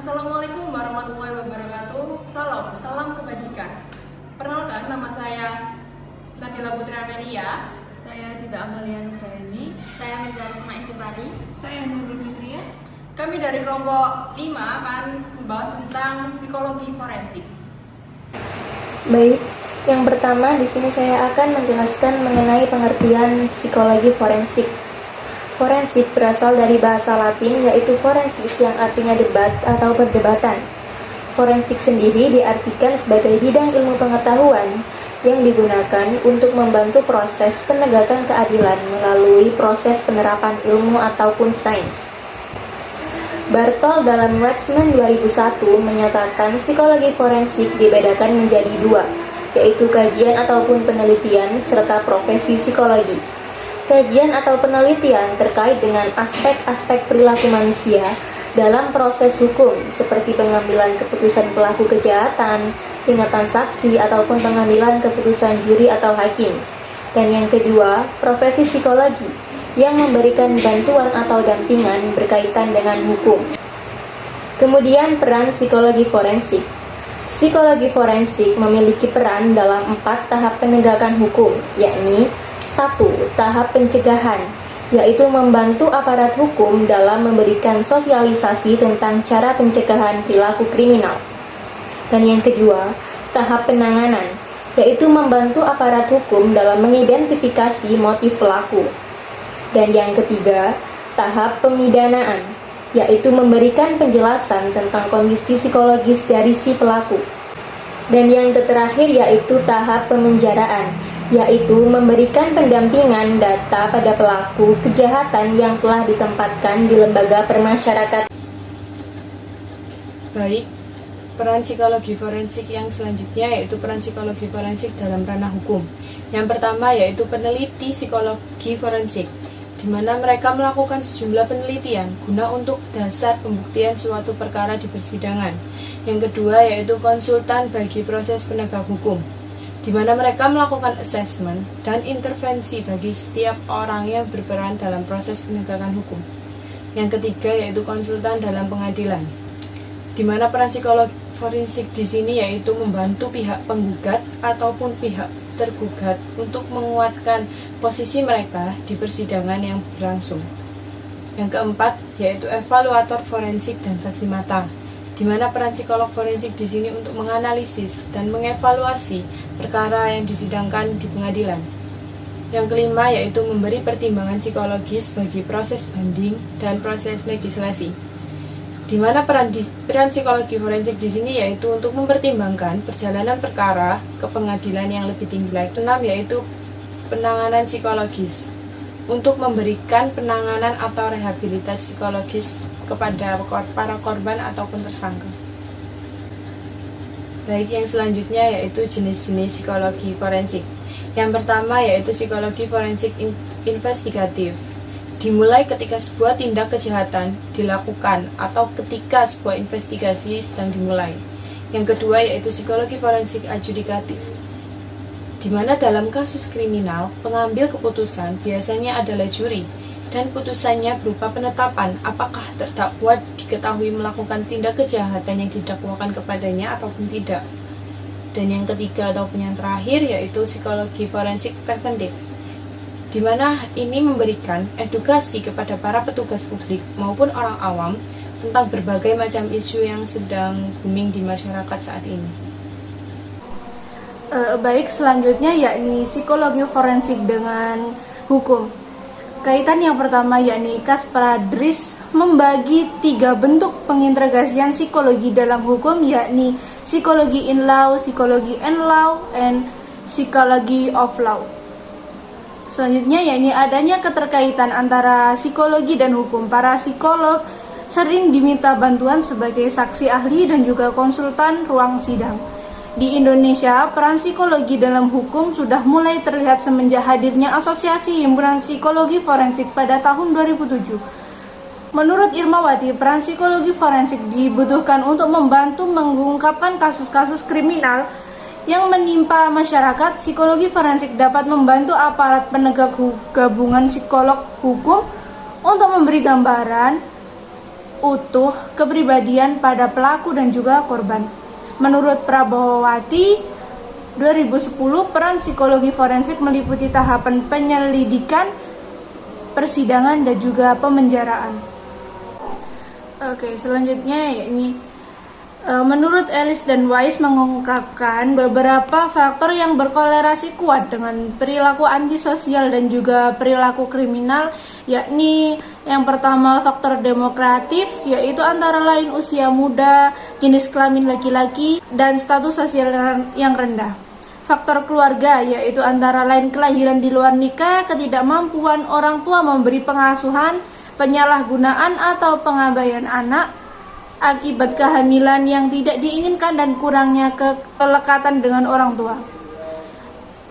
Assalamualaikum warahmatullahi wabarakatuh. Salam kebajikan. Perkenalkan, nama saya Nabila Putri Amelia. Saya Tita Amalia Nugraini. Saya Mirza Risma Isibari. Saya Nurul Fitria. Kami dari kelompok 5 akan membahas tentang psikologi forensik. Baik, yang pertama di sini saya akan menjelaskan mengenai pengertian psikologi forensik. Forensik berasal dari bahasa Latin yaitu forensis yang artinya debat atau perdebatan. Forensik sendiri diartikan sebagai bidang ilmu pengetahuan yang digunakan untuk membantu proses penegakan keadilan melalui proses penerapan ilmu ataupun sains. Bartol dalam Rexman 2001 menyatakan psikologi forensik dibedakan menjadi dua, yaitu kajian ataupun penelitian serta profesi psikologi. Kajian atau penelitian terkait dengan aspek-aspek perilaku manusia dalam proses hukum seperti pengambilan keputusan pelaku kejahatan, ingatan saksi, ataupun pengambilan keputusan juri atau hakim. Dan yang kedua, profesi psikologi yang memberikan bantuan atau dampingan berkaitan dengan hukum. Kemudian peran psikologi forensik. Psikologi forensik memiliki peran dalam 4 tahap penegakan hukum, yakni 1. Tahap pencegahan, yaitu membantu aparat hukum dalam memberikan sosialisasi tentang cara pencegahan perilaku kriminal. Dan yang kedua, tahap penanganan, yaitu membantu aparat hukum dalam mengidentifikasi motif pelaku. Dan yang ketiga, tahap pemidanaan, yaitu memberikan penjelasan tentang kondisi psikologis dari si pelaku. Dan yang terakhir yaitu tahap pemenjaraan, yaitu memberikan pendampingan data pada pelaku kejahatan yang telah ditempatkan di lembaga permasyarakatan. Baik, peran psikologi forensik yang selanjutnya yaitu peran psikologi forensik dalam ranah hukum. Yang pertama yaitu peneliti psikologi forensik, di mana mereka melakukan sejumlah penelitian guna untuk dasar pembuktian suatu perkara di persidangan. Yang kedua yaitu konsultan bagi proses penegak hukum, di mana mereka melakukan assessment dan intervensi bagi setiap orang yang berperan dalam proses penegakan hukum. Yang ketiga yaitu konsultan dalam pengadilan, di mana peran psikologi forensik di sini yaitu membantu pihak penggugat ataupun pihak tergugat untuk menguatkan posisi mereka di persidangan yang berlangsung. Yang keempat yaitu evaluator forensik dan saksi mata, di mana peran psikolog forensik di sini untuk menganalisis dan mengevaluasi perkara yang disidangkan di pengadilan. Yang kelima yaitu memberi pertimbangan psikologis bagi proses banding dan proses legislasi, di mana peran psikologi forensik di sini yaitu untuk mempertimbangkan perjalanan perkara ke pengadilan yang lebih tinggi lagi. Keenam yaitu penanganan psikologis, untuk memberikan penanganan atau rehabilitasi psikologis kepada para korban ataupun tersangka. Baik, yang selanjutnya yaitu jenis-jenis psikologi forensik. Yang pertama yaitu psikologi forensik investigatif, dimulai ketika sebuah tindak kejahatan dilakukan atau ketika sebuah investigasi sedang dimulai. Yang kedua yaitu psikologi forensik adjudikatif, di mana dalam kasus kriminal pengambil keputusan biasanya adalah juri, dan putusannya berupa penetapan apakah terdakwa diketahui melakukan tindak kejahatan yang didakwakan kepadanya ataupun tidak. Dan yang ketiga ataupun yang terakhir yaitu psikologi forensik preventif, di mana ini memberikan edukasi kepada para petugas publik maupun orang awam tentang berbagai macam isu yang sedang booming di masyarakat saat ini. Baik, selanjutnya yakni psikologi forensik dengan hukum. Kaitan yang pertama yakni Kasparadris membagi 3 bentuk pengintegrasian psikologi dalam hukum, yakni psikologi in law, psikologi and law, and psikologi of law. Selanjutnya yakni adanya keterkaitan antara psikologi dan hukum. Para psikolog sering diminta bantuan sebagai saksi ahli dan juga konsultan ruang sidang. Di Indonesia, peran psikologi dalam hukum sudah mulai terlihat semenjak hadirnya Asosiasi Himpunan Psikologi Forensik pada tahun 2007. Menurut Irmawati, peran psikologi forensik dibutuhkan untuk membantu mengungkapkan kasus-kasus kriminal yang menimpa masyarakat. Psikologi forensik dapat membantu aparat penegak gabungan psikolog hukum untuk memberi gambaran utuh kepribadian pada pelaku dan juga korban. Menurut Prabowati 2010, peran psikologi forensik meliputi tahapan penyelidikan, persidangan, dan juga pemenjaraan. Oke, selanjutnya yakni menurut Ellis dan Weiss mengungkapkan beberapa faktor yang berkorelasi kuat dengan perilaku antisosial dan juga perilaku kriminal, yakni yang pertama faktor demokratif, yaitu antara lain usia muda, jenis kelamin laki-laki, dan status sosial yang rendah. Faktor keluarga, yaitu antara lain kelahiran di luar nikah, ketidakmampuan orang tua memberi pengasuhan, penyalahgunaan atau pengabaian anak, akibat kehamilan yang tidak diinginkan dan kurangnya kelekatan dengan orang tua.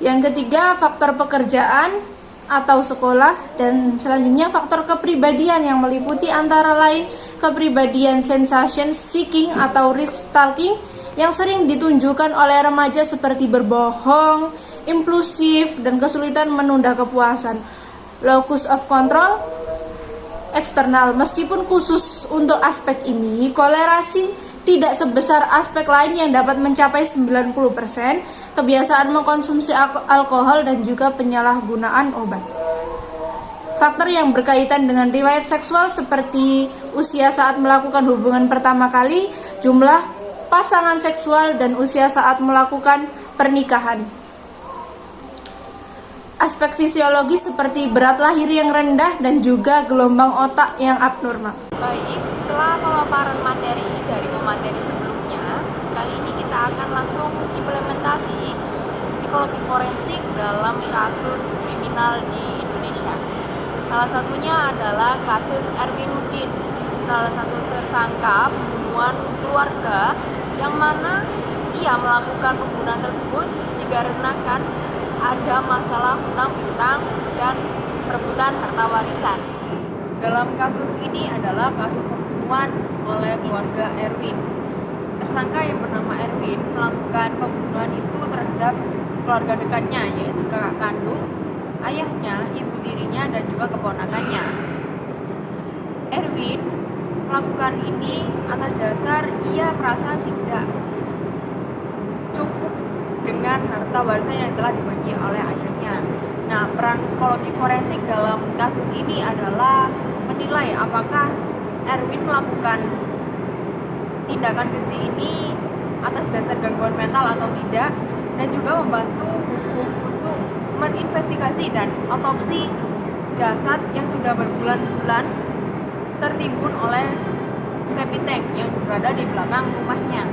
Yang ketiga, faktor pekerjaan atau sekolah, dan selanjutnya faktor kepribadian yang meliputi antara lain kepribadian sensation seeking atau rich stalking yang sering ditunjukkan oleh remaja seperti berbohong, impulsif, dan kesulitan menunda kepuasan. Locus of control eksternal. Meskipun khusus untuk aspek ini, kolerasi tidak sebesar aspek lain yang dapat mencapai 90%, kebiasaan mengkonsumsi alkohol dan juga penyalahgunaan obat. Faktor yang berkaitan dengan riwayat seksual seperti usia saat melakukan hubungan pertama kali, jumlah pasangan seksual, dan usia saat melakukan pernikahan. Aspek fisiologis seperti berat lahir yang rendah dan juga gelombang otak yang abnormal. Baik, setelah pemaparan materi dari pemateri sebelumnya, kali ini kita akan langsung implementasi psikologi forensik dalam kasus kriminal di Indonesia. Salah satunya adalah kasus Erwin Nurdin, salah satu tersangka pembunuhan keluarga yang mana ia melakukan pembunuhan tersebut dikarenakan ada masalah hutang piutang dan perebutan harta warisan. Dalam kasus ini adalah kasus pembunuhan oleh keluarga Erwin. Tersangka yang bernama Erwin melakukan pembunuhan itu terhadap keluarga dekatnya, yaitu kakak kandung, ayahnya, ibu tirinya, dan juga keponakannya. Erwin melakukan ini atas dasar ia merasa tidak cukup dengan harta warisan yang telah dibagi oleh ayahnya. Nah, peran psikologi forensik dalam kasus ini adalah menilai apakah Erwin melakukan tindakan keji ini atas dasar gangguan mental atau tidak, dan juga membantu hukum untuk menginvestigasi dan otopsi jasad yang sudah berbulan-bulan tertimbun oleh septic tank yang berada di belakang rumahnya.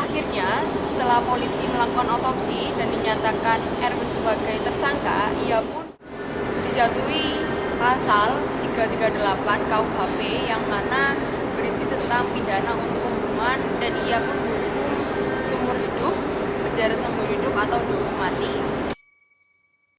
Akhirnya, setelah polisi melakukan otopsi dan dinyatakan Erwin sebagai tersangka, ia pun dijatuhi pasal 338 KUHP yang mana berisi tentang pidana untuk pembunuhan, dan ia pun dihukum seumur hidup, penjara seumur hidup atau dihukum mati.